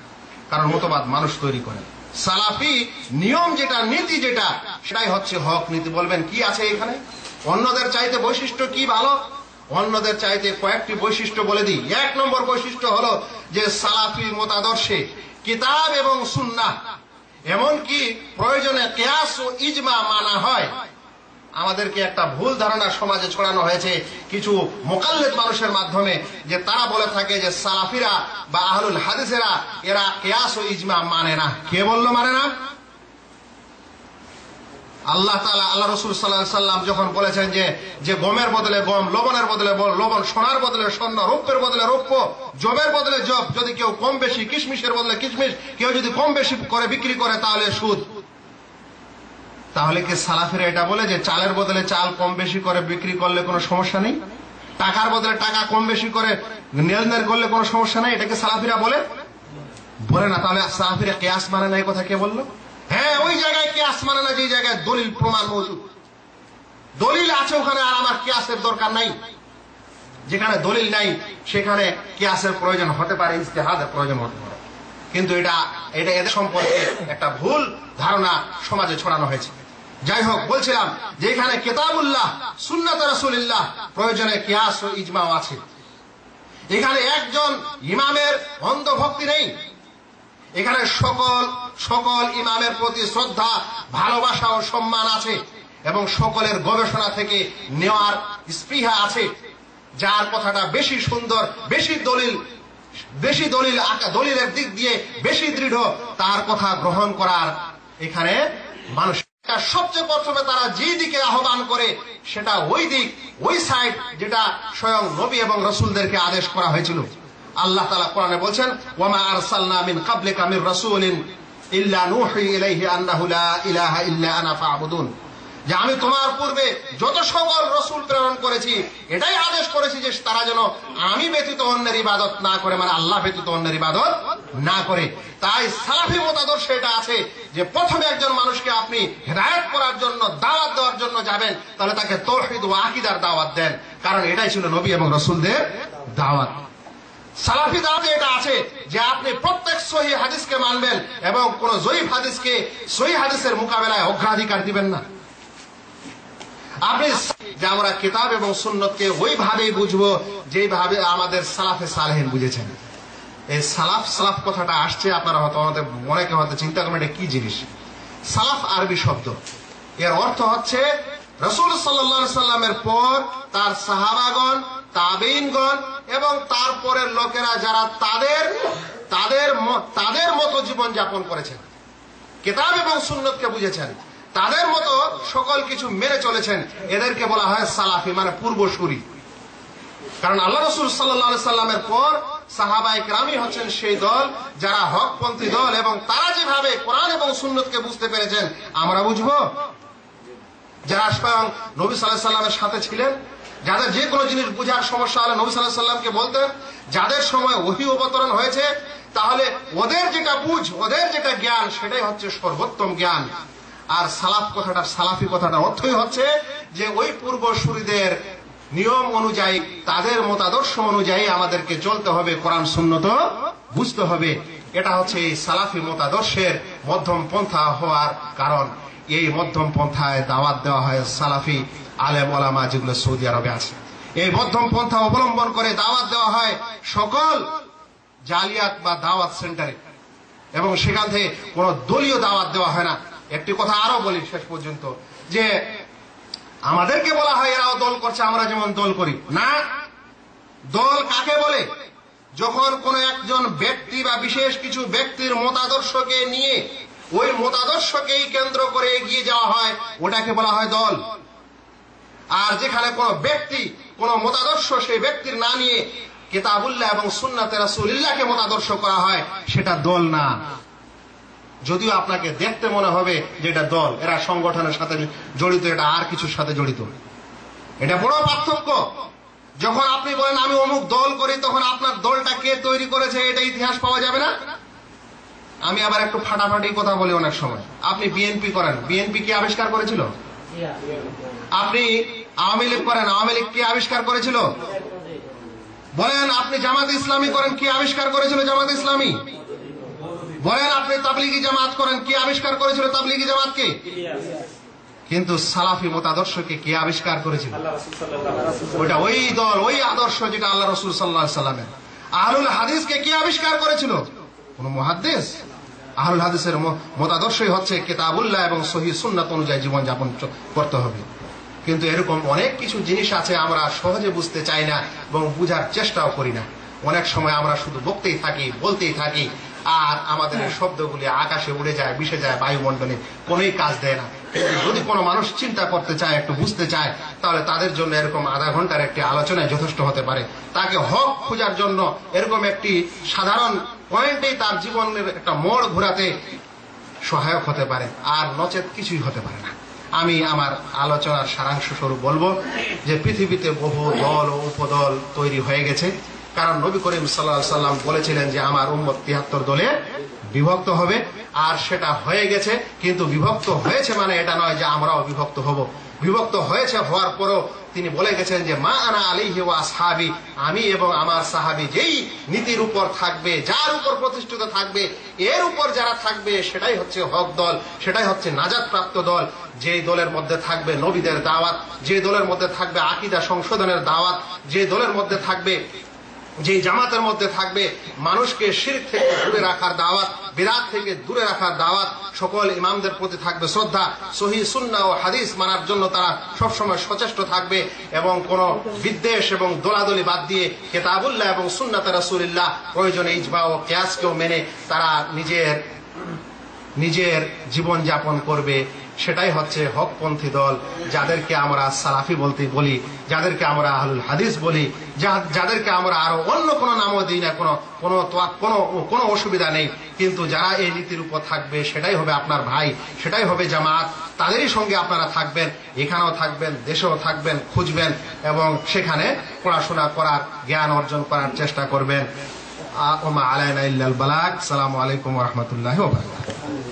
কারণ মতবাদ মানুষ তৈরি করে। সালাফি নিয়ম যেটা, নীতি যেটা, সেটাই হচ্ছে হক নীতি। বলবেন কি আছে এখানে? অন্যদের চাইতে বৈশিষ্ট্য কি ভালো? অন্যদের চাইতে কয়েকটি বৈশিষ্ট্য বলে দিই। 1 নম্বর বৈশিষ্ট্য হলো যে সালাফির মতাদর্শে কিতাব এবং সুন্নাহ, এমনকি প্রয়োজনে কিয়াস ও ইজমা মানা হয়। আমাদেরকে একটা ভুল ধারণা সমাজে ছড়ানো হয়েছে কিছু মুকাল্লিদ মানুষের মাধ্যমে, যে তারা বলে থাকে যে সালাফিরা বা আহলুল হাদিসেরা এরা কিয়াস ও ইজমা মানে না। কে বললো মানে না? আল্লাহ তাআলা, আল্লাহ রাসূল সাল্লাল্লাহু আলাইহি সাল্লাম যখন বলেছেন যে গমের বদলে গম, লবণের বদলে লবণ, সোনার বদলে স্বর্ণ, রৌপ্যের বদলে রৌপ্য, জবের বদলে জব, যদি কেউ কম বেশি, কিশমিশের বদলে কিশমিশ কেউ যদি কম বেশি করে বিক্রি করে তাহলে সুদ। তাহলে কি সালাফিরা এটা বলে যে চালের বদলে চাল কম বেশি করে বিক্রি করলে কোনো সমস্যা নেই, টাকার বদলে টাকা কম বেশি করে লেনদেন করলে কোনো সমস্যা নেই? এটাকে সালাফিরা বলে? বলে না। তাহলে সালাফিরা কিয়াস মানে না, এই কথা কে বললো? হ্যাঁ, ওই জায়গায় কিয়াস মানে না যে জায়গায় দলিল প্রমাণ মজুদ, দলিল আছে ওখানে, আর আমার কিয়াসের দরকার নাই। যেখানে দলিল নাই সেখানে কিয়াসের প্রয়োজন হতে পারে, ইজতিহাদের প্রয়োজন হতে পারে। কিন্তু এটা এদের সম্পর্কে একটা ভুল ধারণা সমাজে ছড়ানো হয়েছে। যাই হোক, বলছিলাম যে এখানে কিতাবুল্লাহ, সুন্নাত রাসূলুল্লাহ, প্রয়োজনে কিয়াস ও ইজমাও আছে। এখানে একজন ইমামের অন্ধভক্তি নেই। এখানে সকল ইমামের প্রতি শ্রদ্ধা, ভালোবাসা ও সম্মান আছে, এবং সকলের গবেষণা থেকে নেওয়ার স্পৃহা আছে। যার কথাটা বেশি সুন্দর, বেশি দলিলের দিক দিয়ে বেশি দৃঢ়, তার কথা গ্রহণ করার এখানে মানুষ সবচেয়ে প্রথমে তারা যে দিকে আহ্বান করে সেটা ওই দিক, ওই সাইড যেটা স্বয়ং নবী এবং রাসূলদেরকে আদেশ করা হয়েছিল। আল্লাহ তাআলা কোরআনে বলছেন, ওয়ামা আরসালনা মিন ক্বাবলিকা মির রাসূলিন ইল্লা নূহি ইলাইহি আন্নাহু লা ইলাহা ইল্লা আনা ফা'বুদুন, যে আমি তোমার পূর্বে যত সকল রাসূল প্রেরণ করেছি এটাই আদেশ করেছি যে তারা যেন আমি ব্যতীত অন্যের ইবাদত না করে, মানে আল্লাহ ব্যতীত অন্যের ইবাদত না করে। তাই সালাফি মতাদর্শে এটা আছে যে প্রথমে একজন মানুষকে আপনি হেদায়েত করার জন্য, দাওয়াত দেওয়ার জন্য যাবেন, তাহলে তাকে তাওহীদ ও আকীদার দাওয়াত দেন, কারণ এটাই ছিল নবী এবং রাসূলদের দাওয়াত। সালাফি দাওয়াতে এটা আছে যে আপনি প্রত্যেক সহিহ হাদিসকে মানবেন এবং কোন জয়ীফ হাদিসকে সহিহ হাদিসের মোকাবেলায় অগ্রাধিকার দিবেন না। আপনি যে আমরা কিতাব এবং সুন্নতকে ওইভাবেই বুঝবো যেভাবে আমাদের সালাফে সালেহিন বুঝেছেন। এই সালাফ কথাটা আসছে, আপনারা হয়তো অনেকে হয়তো চিন্তা করবেন এটা কি জিনিস। সালাফ আরবি শব্দ, এর অর্থ হচ্ছে রাসূল সাল্লাল্লাহু আলাইহি সাল্লামের পর তার সাহাবাগণ, তাবেঈনগণ এবং তারপরের লোকেরা যারা তাদের মতো জীবন যাপন করেছেন, কিতাব এবং সুন্নতকে বুঝেছেন, তাদের মতো সকল কিছু মেনে চলেছেন, এদেরকে বলা হয় সালাফি, মানে পূর্বসূরি। কারণ আল্লাহ রাসূল সাল্লাল্লাহু আলাইহি সাল্লামের পর সাহাবায়ে কেরামই হচ্ছেন সেই দল যারা হকপন্থী দল, এবং তারা যেভাবে কোরআন এবং সুন্নতকে বুঝতে পেরেছেন আমরা বুঝবো। যারা স্বয়ং নবী সাল্লাল্লাহু আলাইহি সাল্লামের সাথে ছিলেন, যাদের যে কোনো জিনিস বুঝার সমস্যা হলে নবী সাল্লাল্লাহু আলাইহি সাল্লামকে বলতেন, যাদের সময় ওহী অবতরণ হয়েছে, তাহলে ওদের যেটা বুঝ, ওদের যেটা জ্ঞান, সেটাই হচ্ছে সর্বোত্তম জ্ঞান। আর সালাফি কথাটা অর্থই হচ্ছে যে ওই পূর্বসূরীদের নিয়ম অনুযায়ী, তাদের মতাদর্শ অনুযায়ী আমাদেরকে চলতে হবে, কোরআন সুন্নত বুঝতে হবে। এটা হচ্ছে এই সালাফি মতাদর্শের মধ্যম পন্থা হওয়ার কারণ। এই মধ্যম পন্থায় দাওয়াত দেওয়া হয় সালাফি আলেম ওলামা যেগুলো সৌদি আরবে আছে। এই মধ্যম পন্থা অবলম্বন করে দাওয়াত দেওয়া হয় সকল জালিয়াত বা দাওয়াত সেন্টারে, এবং সেখান থেকে কোনো দলীয় দাওয়াত দেওয়া হয় না। একটি কথা আরো বলি শেষ পর্যন্ত, যে আমাদেরকে বলা হয় এরাও দল করছে, আমরা যেমন দল করি না। দল কাকে বলে? যখন কোন একজন ব্যক্তি বা বিশেষ কিছু ব্যক্তির মতাদর্শকে নিয়ে ওই মতাদর্শকেই কেন্দ্র করে এগিয়ে যাওয়া হয়, ওটাকে বলা হয় দল। আর যেখানে কোন ব্যক্তি কোন মতাদর্শ সেই ব্যক্তির না নিয়ে কিতাবুল্লাহ এবং সুন্নাতে রাসূলুল্লাহকে মতাদর্শ করা হয়, সেটা দল না। যদিও আপনাকে দেখতে মনে হবে যে এটা দল, এরা সংগঠনের সাথে জড়িত, এটা আর কিছুর সাথে জড়িত। এটা বড় পার্থক্য। যখন আপনি বলেন আমি অমুক দল করি, তখন আপনার দলটা কে তৈরি করেছে এটা ইতিহাস পাওয়া যাবে না। আমি আবার একটু ফাটাফাটি কথা বলি অনেক সময়। আপনি বিএনপি করেন, বিএনপি কে আবিষ্কার করেছিল? আপনি আওয়ামী লীগ করেন, আওয়ামী লীগ কে আবিষ্কার করেছিল? বলেন আপনি জামাত ইসলামী করেন, কে আবিষ্কার করেছিল জামাত ইসলামী? বলেন আপনি তাবলিগি জামাত করেন, কে আবিষ্কার করেছিল তাবলিগি জামাতকে? কিন্তু সালাফি মতাদর্শকে কে আবিষ্কার করেছিল? ওইটা ওই দল, ওই আদর্শ যেটা আল্লাহ রাসূল সাল্লাল্লাহু আলাইহি সাল্লামের। আহলুল হাদিসকে কে আবিষ্কার করেছিল? কোন মুহাদ্দিস? আহলুল হাদিসের মতাদর্শই হচ্ছে কিতাবুল্লাহ এবং সহিহ সুন্নাত অনুযায়ী জীবন যাপন করতে হবে। কিন্তু এরকম অনেক কিছু জিনিস আছে আমরা সহজে বুঝতে চাই না এবং বুঝার চেষ্টাও করি না। অনেক সময় আমরা শুধু বলতেই থাকি, বলতেই থাকি, আর আমাদের শব্দগুলি আকাশে উড়ে যায়, মিশে যায় বায়ুমণ্ডলে, কোনোই কাজ দেয় না। যদি কোনো মানুষ চিন্তা করতে চায়, একটু বুঝতে চায়, তাহলে তাদের জন্য এরকম আধা ঘন্টার একটি আলোচনায় যথেষ্ট হতে পারে। তাকে হক খোঁজার জন্য এরকম একটি সাধারণ পয়েন্টেই তার জীবনের একটা মোড় ঘোরাতে সহায়ক হতে পারে, আর নচেত কিছুই হতে পারে না। আমি আমার আলোচনার সারাংশ স্বরূপ বলবো যে পৃথিবীতে বহু দল ও উপদল তৈরি হয়ে গেছে, কারণ নবী করিম সাল্লাল্লাহু আলাইহি সাল্লাম বলেছিলেন যে আমার উম্মত ৭৩ দলে বিভক্ত হবে, আর সেটা হয়ে গেছে। কিন্তু বিভক্ত হয়েছে মানে এটা নয় যে আমরাও বিভক্ত হব। বিভক্ত হয়েছে, হওয়ার পরও তিনি বলে গেছেন যে মা আনা আলাইহি ওয়া আসহাবি, আমি এবং আমার সাহাবী যেই নীতির উপর থাকবে, যার উপর প্রতিষ্ঠিত থাকবে, এর উপর যারা থাকবে সেটাই হচ্ছে হক দল, সেটাই হচ্ছে নাজাত প্রাপ্ত দল। যে দলের মধ্যে থাকবে নবীদের দাওয়াত, যে দলের মধ্যে থাকবে আকীদা সংশোধনের দাওয়াত, যে দলের মধ্যে থাকবে, যে জামাতের মধ্যে থাকবে মানুষকে শিরক থেকে দূরে রাখার দাওয়াত, বিদআত থেকে দূরে রাখার দাওয়াত, সকল ইমামদের প্রতি থাকবে শ্রদ্ধা, সহিহ সুন্নাহ ও হাদিস মানার জন্য তারা সবসময় সচেষ্ট থাকবে, এবং কোন বিদ্বেষ এবং দোলাদলি বাদ দিয়ে কিতাবুল্লাহ এবং সুন্নাতে রাসূলুল্লাহ, প্রয়োজনে ইজমা ও কিয়াসকেও মেনে তারা নিজের জীবন যাপন করবে। সেটাই হচ্ছে হকপন্থী দল, যাদেরকে আমরা সালাফি বলতে বলি, যাদেরকে আমরা আহলুল হাদিস বলি, যাদেরকে আমরা আরো অন্য কোনো নামও দিই না, কোনো অসুবিধা নেই। কিন্তু যারা এই নীতির উপর থাকবে সেটাই হবে আপনার ভাই, সেটাই হবে জামাত। তাদেরই সঙ্গে আপনারা থাকবেন, এখানেও থাকবেন, দেশেও থাকবেন, খুঁজবেন এবং সেখানে পড়াশোনা করার, জ্ঞান অর্জন করার চেষ্টা করবেন। ওমা আলাইনা ইল্লাল বালাগ। আসসালামু আলাইকুম ওয়া রাহমাতুল্লাহি ওয়া বারাকাতুহু।